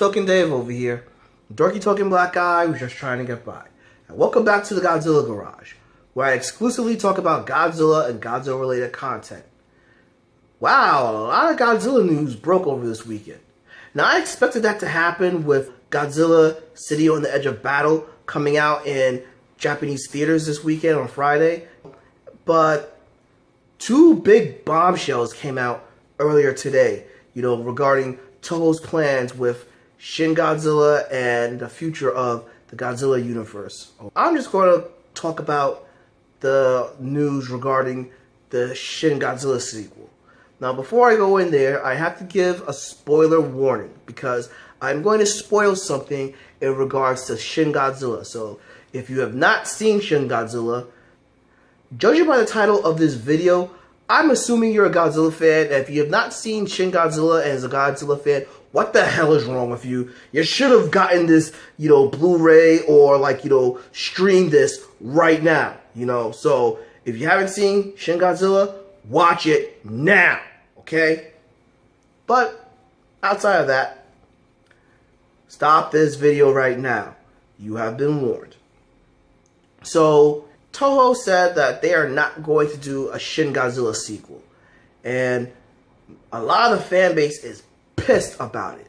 Token Dave over here. Dorky token black guy who's just trying to get by. And welcome back to the Godzilla Garage, where I exclusively talk about Godzilla and Godzilla related content. Wow, a lot of Godzilla news broke over this weekend. Now I expected that to happen with Godzilla City on the Edge of Battle coming out in Japanese theaters this weekend on Friday. But two big bombshells came out earlier today, regarding Toho's plans with ShinGodzilla and the future of the Godzilla universe. I'm just going to talk about the news regarding the ShinGodzilla sequel. Now, before I go in there, I have to give a spoiler warning because I'm going to spoil something in regards to ShinGodzilla. So, if you have not seen ShinGodzilla, judging by the title of this video, I'm assuming you're a Godzilla fan. And if you have not seen ShinGodzilla and is a Godzilla fan, what the hell is wrong with you? You should have gotten this, Blu-ray or stream this right now, So if you haven't seen ShinGodzilla, watch it now, okay? But outside of that, stop this video right now. You have been warned. So Toho said that they are not going to do a ShinGodzilla sequel. And a lot of the fan base is pissed about it.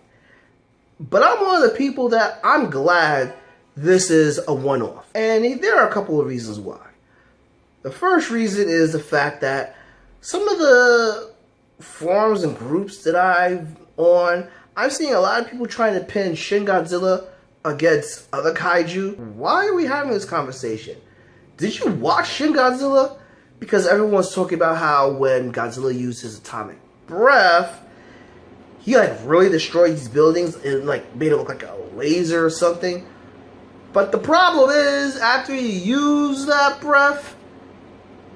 But I'm one of the people that I'm glad this is a one-off. And there are a couple of reasons why. The first reason is the fact that some of the forums and groups that I'm on, I'm seeing a lot of people trying to pin ShinGodzilla against other kaiju. Why are we having this conversation? Did you watch ShinGodzilla? Because everyone's talking about how when Godzilla used his atomic breath, he really destroyed these buildings and made it look like a laser or something. But the problem is, after he used that breath,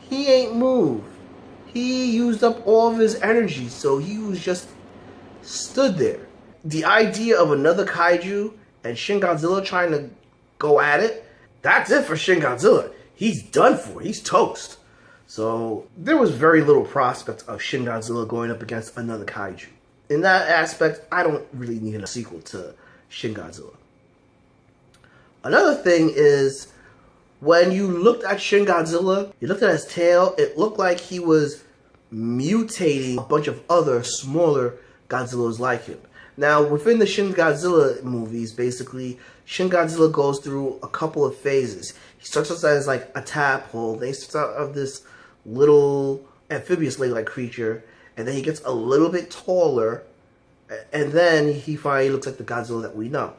he ain't moved. He used up all of his energy, so he was just stood there. The idea of another kaiju and ShinGodzilla trying to go at it, that's it for ShinGodzilla. He's done for. He's toast. So there was very little prospect of ShinGodzilla going up against another kaiju. In that aspect, I don't really need a sequel to ShinGodzilla. Another thing is, when you looked at ShinGodzilla, you looked at his tail, it looked like he was mutating a bunch of other smaller Godzillas like him. Now, within the ShinGodzilla movies, basically, ShinGodzilla goes through a couple of phases. He starts out as a tadpole, then he starts out of this little amphibious lake-like creature, and then he gets a little bit taller, and then he finally looks like the Godzilla that we know.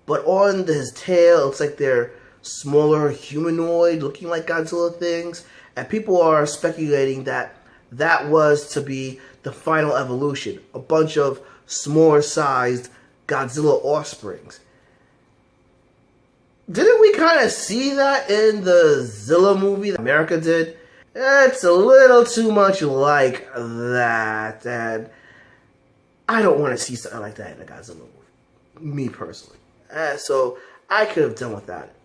But on his tail, it looks like they're smaller humanoid, looking like Godzilla things, and people are speculating that that was to be the final evolution, a bunch of smaller-sized Godzilla offsprings. Didn't we kind of see that in the Zilla movie that America did? It's a little too much like that, and I don't want to see something like that in a Godzilla movie, me personally. So I could have done without it.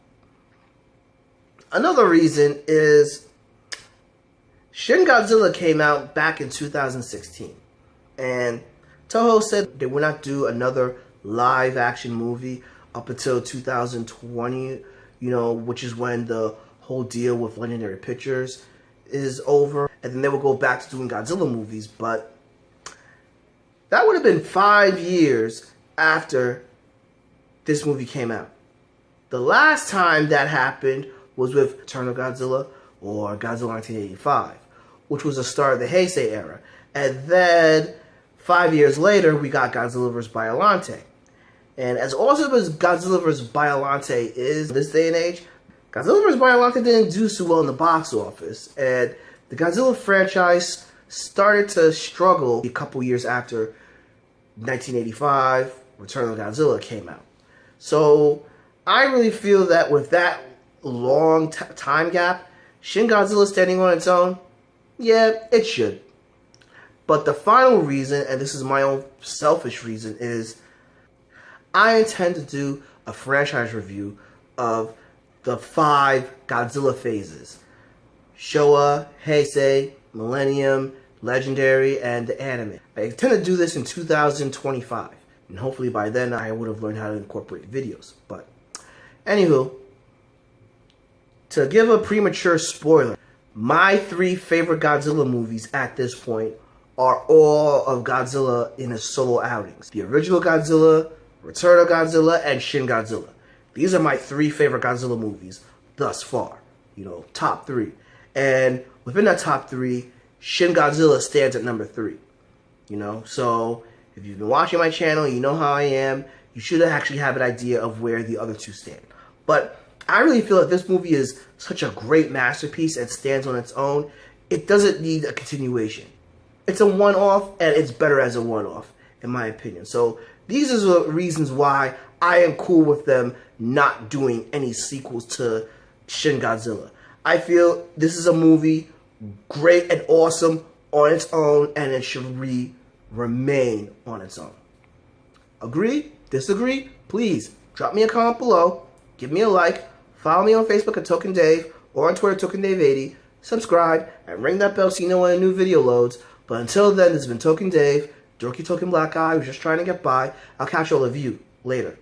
Another reason is ShinGodzilla came out back in 2016, and Toho said they would not do another live-action movie up until 2020, which is when the whole deal with Legendary Pictures is over, and then they will go back to doing Godzilla movies. But that would have been 5 years after this movie came out. The last time that happened was with Return of Godzilla, or Godzilla 1985, which was the start of the Heisei era. And then 5 years later, we got Godzilla vs. Biollante. And as awesome as Godzilla vs. Biollante is this day and age, Godzilla vs. Biollante didn't do so well in the box office, and the Godzilla franchise started to struggle a couple years after 1985, Return of Godzilla came out. So I really feel that with that long time gap, ShinGodzilla standing on its own, yeah, it should. But the final reason, and this is my own selfish reason, is I intend to do a franchise review of the 5 Godzilla phases: Showa, Heisei, Millennium, Legendary, and the anime. I intend to do this in 2025. And hopefully by then I would have learned how to incorporate videos. But anywho, to give a premature spoiler, my 3 favorite Godzilla movies at this point are all of Godzilla in his solo outings. The original Godzilla, Return of Godzilla, and ShinGodzilla. These are my 3 favorite Godzilla movies thus far. You know, top 3. And within that top 3, ShinGodzilla stands at number 3. You know, so if you've been watching my channel, you know how I am. You should actually have an idea of where the other 2 stand. But I really feel that this movie is such a great masterpiece and stands on its own. It doesn't need a continuation. It's a one-off, and it's better as a one-off, in my opinion. So these are the reasons why I am cool with them not doing any sequels to ShinGodzilla. I feel this is a movie great and awesome on its own, and it should remain on its own. Agree? Disagree? Please drop me a comment below, give me a like, follow me on Facebook at Token Dave, or on Twitter TokenDave80, subscribe, and ring that bell so you know when a new video loads. But until then, this has been Token Dave, dorky token black guy who's just trying to get by. I'll catch all of you later.